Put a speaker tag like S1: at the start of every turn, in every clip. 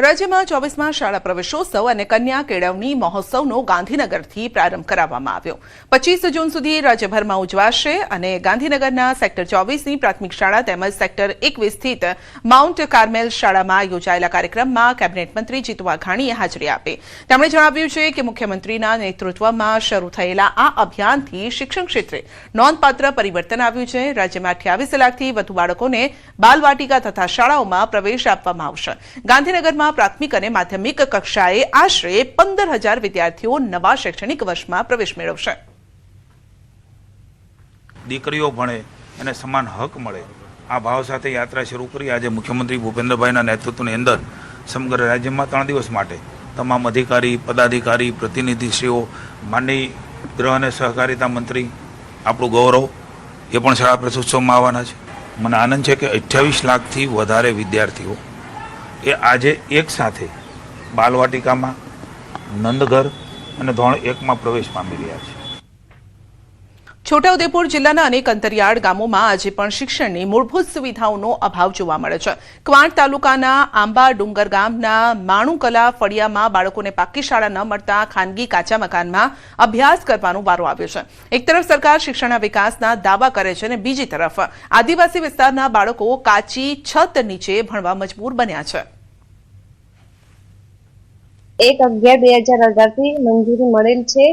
S1: રાજ્યમાં 24મા શાળા પ્રવેશોત્સવ અને કન્યા કેળવણી મહોત્સવનો ગાંધીનગરથી પ્રારંભ કરાવવામાં આવ્યો। 25 જૂન સુધી રાજ્યભરમાં ઉજવાશે અને ગાંધીનગરના સેક્ટર 24ની પ્રાથમિક શાળા તેમજ સેક્ટર 21 સ્થિત માઉન્ટ કાર્મેલ શાળામાં યોજાયેલા કાર્યક્રમમાં કેબિનેટ મંત્રી જીતુ વાઘાણીએ હાજરી આપી। તેમણે જણાવ્યું છે કે મુખ્યમંત્રીના નેતૃત્વમાં શરૂ થયેલા આ અભિયાનથી શિક્ષણ ક્ષેત્રે નોંધપાત્ર પરિવર્તન આવ્યું છે। રાજ્યમાં 28 લાખથી વધુ બાળકોને બાલવાટિકા તથા શાળાઓમાં પ્રવેશ આપવામાં આવશે। ગાંધીનગરમાં प्राथमिक और माध्यमिक कक्षाए आश्रे 15,000 विद्यार्थीओ नवा शैक्षणिक वर्ष में प्रवेश मेळवशे।
S2: दीकरीओ भणे अने समान हक मळे आ भाव साथे यात्रा शुरू करी। आज मुख्यमंत्री भूपेन्द्रभाईना नेतृत्वनी अंदर समग्र राज्य में 3 दिवस माटे तमाम अधिकारी पदाधिकारी प्रतिनिधिश्रीओ माननीय गृह और सहकारिता मंत्री आपणुं गौरव ए पण शाळा प्रवेशोत्सव में आववाना छे। मने आनंद छे कि 28 लाख थी वधारे विद्यार्थीओ ए आजे एक साथे बालवाटिका में नंदघर और धोरण 1 में प्रवेश पामी रह्या छे।
S1: છોટાઉદેપુર જિલ્લાના અનેક અંતરિયાળ ગામોમાં આજે પણ શિક્ષણની મૂળભૂત સુવિધાઓનો અભાવ જોવા મળે છે। ક્વાંટ તાલુકાના આંબા ડુંગર ગામના માણુકલા ફળિયામાં બાળકોને પાકી શાળા ન મળતા ખાનગી કાચા મકાનમાં અભ્યાસ કરવાનો વારો આવ્યો છે। એક તરફ સરકાર શિક્ષણના વિકાસના દાવા કરે છે અને બીજી તરફ આદિવાસી વિસ્તારના બાળકો કાચી છત નીચે ભણવા મજબૂર બન્યા છે।
S3: 1/11/2018 થી મંજૂરી મળેલ છે।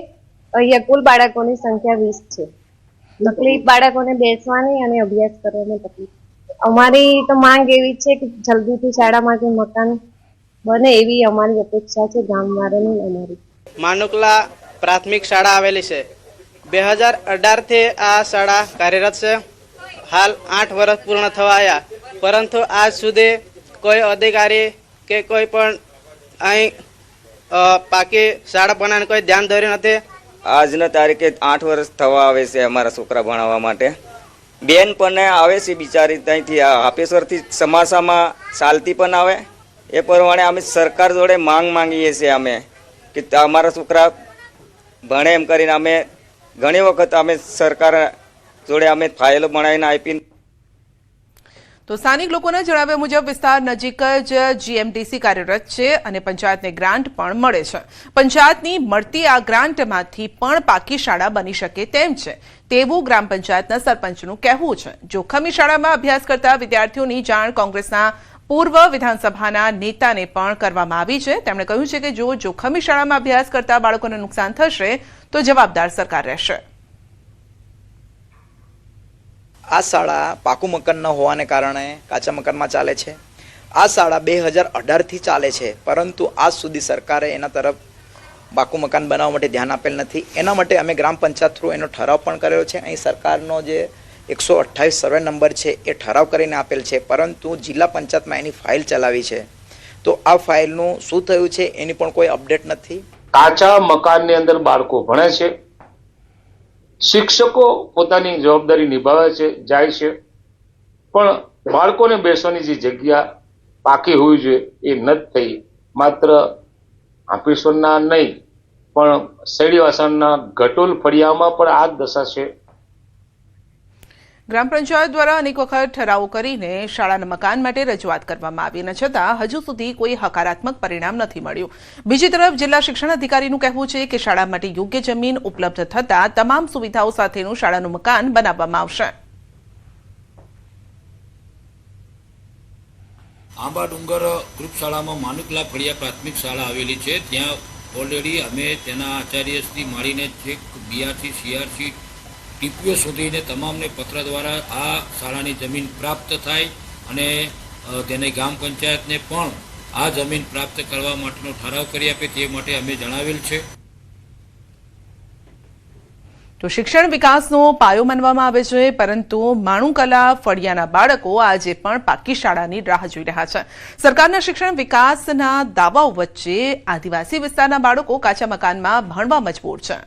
S3: અહીંયા કુલ બાળકોની સંખ્યા 20 છે। તકલીફ બાળકોને બેસવાની અને અભ્યાસ કરવાની તકલીફ। અમારી તો માંગ એવી છે કે જલ્દીથી શાળામાંથી મકાન બને એવી અમારી અપેક્ષા છે ગામવાળાની અમારી।
S4: માનુકલા પ્રાથમિક શાળા આવેલી છે। 2018 થી આ શાળા કાર્યરત છે। હાલ 8 વર્ષ પૂર્ણ થવા આવ્યા, પરંતુ આજ સુધી કોઈ અધિકારી કે કોઈ પણ અહીં પાકી શાળા બનાવવાને કોઈ ध्यान દોર્યું નથી।
S5: આજના તારીખે 8 વર્ષ થવા આવે છે અમારા છોકરા ભણાવવા માટે। બેન પણ આવે છે બિચારી ત્યાંથી હાપેશ્વરથી સમાસામાં ચાલતી પણ આવે। એ પ્રમાણે અમે સરકાર જોડે માંગ માંગીએ છીએ અમે કે અમારા છોકરા ભણે એમ કરીને અમે ઘણી વખત અમે સરકાર જોડે અમે ફાઇલો બનાવીને આપી।
S1: તો સ્થાનિક લોકોના જણાવ્યા મુજબ વિસ્તાર નજીક જ જીએમડીસી કાર્યરત છે અને પંચાયતને ગ્રાન્ટ પણ મળે છે। પંચાયતની મળતી આ ગ્રાન્ટમાંથી પણ પાકી શાળા બની શકે તેમ છે તેવું ગ્રામ પંચાયતના સરપંચનું કહેવું છે। જોખમી શાળામાં અભ્યાસ કરતા વિદ્યાર્થીઓની જાણ કોંગ્રેસના પૂર્વ વિધાનસભાના नेताने પણ કરવામાં આવી છે। તેમણે કહ્યું છે કે જો જોખમી શાળામાં અભ્યાસ કરતા બાળકોને નુકસાન થશે તો જવાબદાર સરકાર રહેશે।
S6: આ શાળા પાકું મકાન ન હોવાને કારણે કાચા મકાનમાં ચાલે છે। આ શાળા 2018 થી ચાલે છે, પરંતુ આજ સુધી સરકારે એના તરફ પાકું મકાન બનાવવા માટે ધ્યાન આપેલ નથી। એના માટે અમે ગ્રામ પંચાયત થ્રુ એનો ઠરાવ પણ કર્યો છે। અહીં સરકારનો જે 128 સર્વે નંબર છે એ ઠરાવ કરીને આપેલ છે, પરંતુ જિલ્લા પંચાયતમાં એની ફાઇલ ચલાવી છે, તો આ ફાઇલનું શું થયું છે એની પણ કોઈ અપડેટ નથી।
S7: કાચા મકાનની અંદર બાળકો ભણે છે, શિક્ષકો પોતાની જવાબદારી નિભાવે છે, જાય છે, પણ બાળકોને બેસવાની જે જગ્યા પાકી હોવી જોઈએ એ નથી થઈ। માત્ર હાપેશ્વરના નહીં પણ શેરડીવાસણના ઘટોલ ફળિયામાં પણ આ જ દશા છે।
S1: ગ્રામ પંચાયત દ્વારા અનેક વખત ઠરાવો કરીને શાળાના મકાન માટે રજૂઆત કરવામાં આવી ન છતાં હજુ સુધી કોઈ હકારાત્મક પરિણામ નથી મળ્યું। બીજી તરફ જિલ્લા શિક્ષણ અધિકારીનું કહેવું છે કે શાળા માટે યોગ્ય જમીન ઉપલબ્ધ થતાં તમામ સુવિધાઓ સાથેનું શાળાનું મકાન બનાવવામાં આવશે।
S8: આંબા ડુંગર ગ્રુપ શાળામાં માનુકલા ફળિયા પ્રાથમિક શાળા આવેલી છે। ત્યાં ઓલરેડી અમે તેના આચાર્યશ્રી માંડીને છેક બીઆરસી સીઆરસી ટીપીઓ સુધીને તમામને પત્ર દ્વારા આ શાળાની જમીન પ્રાપ્ત થાય અને તેને ગ્રામ પંચાયતને પણ આ જમીન પ્રાપ્ત કરવા માટેનો ઠરાવ કરી આપે તે માટે અમે જણાવેલ છે।
S1: તો શિક્ષણ વિકાસનો પાયો માનવામાં આવે છે, પરંતુ માણુકલા ફળિયાના બાળકો આજે પણ પાકી શાળાની રાહ જોઈ રહ્યા છે। સરકારના શિક્ષણ વિકાસના દાવાઓ વચ્ચે આદિવાસી વિસ્તારના બાળકો કાચા મકાનમાં ભણવા મજબૂર છે।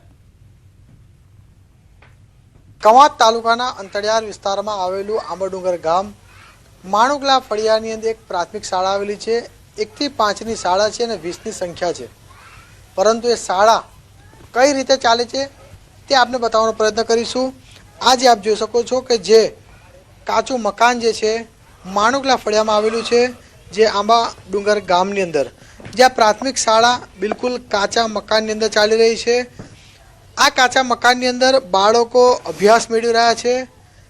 S9: કવાંટ તાલુકાના અંતરિયાળ વિસ્તારમાં આવેલું આંબાડુંગર ગામ માણુકલા ફળિયાની અંદર એક પ્રાથમિક શાળા આવેલી છે। 1 થી 5ની શાળા છે અને 20ની સંખ્યા છે, પરંતુ એ શાળા કઈ રીતે ચાલે છે તે આપને બતાવવાનો પ્રયત્ન કરીશું। આજે આપ જોઈ શકો છો કે જે કાચું મકાન જે છે માણુકલા ફળિયામાં આવેલું છે જે આંબા ડુંગર ગામની અંદર, જ્યાં પ્રાથમિક શાળા બિલકુલ કાચા મકાનની અંદર ચાલી રહી છે. આ કાચા મકાનની અંદર બાળકો અભ્યાસ મેળવી રહ્યા છે.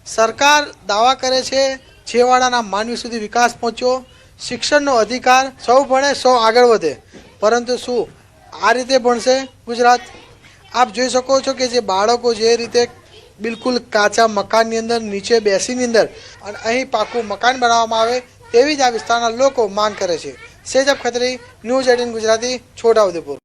S9: સરકાર દાવા કરે છે છેવાડાના માનવી સુધી વિકાસ પહોંચ્યો, શિક્ષણનો અધિકાર, સૌ ભણે સૌ આગળ વધે. પરંતુ શું આ રીતે ભણશે ગુજરાત? આપ જોઈ શકો છો કે જે બાળકો જે રીતે બિલકુલ કાચા મકાનની અંદર નીચે બેસીની અંદર અને અહીં પાકું મકાન બનાવવામાં આવે તેવી જ આ વિસ્તારના લોકો માંગ કરે છે. સેજબ ખત્રી, ન્યૂઝ 18 ગુજરાતી, છોટાઉદેપુર.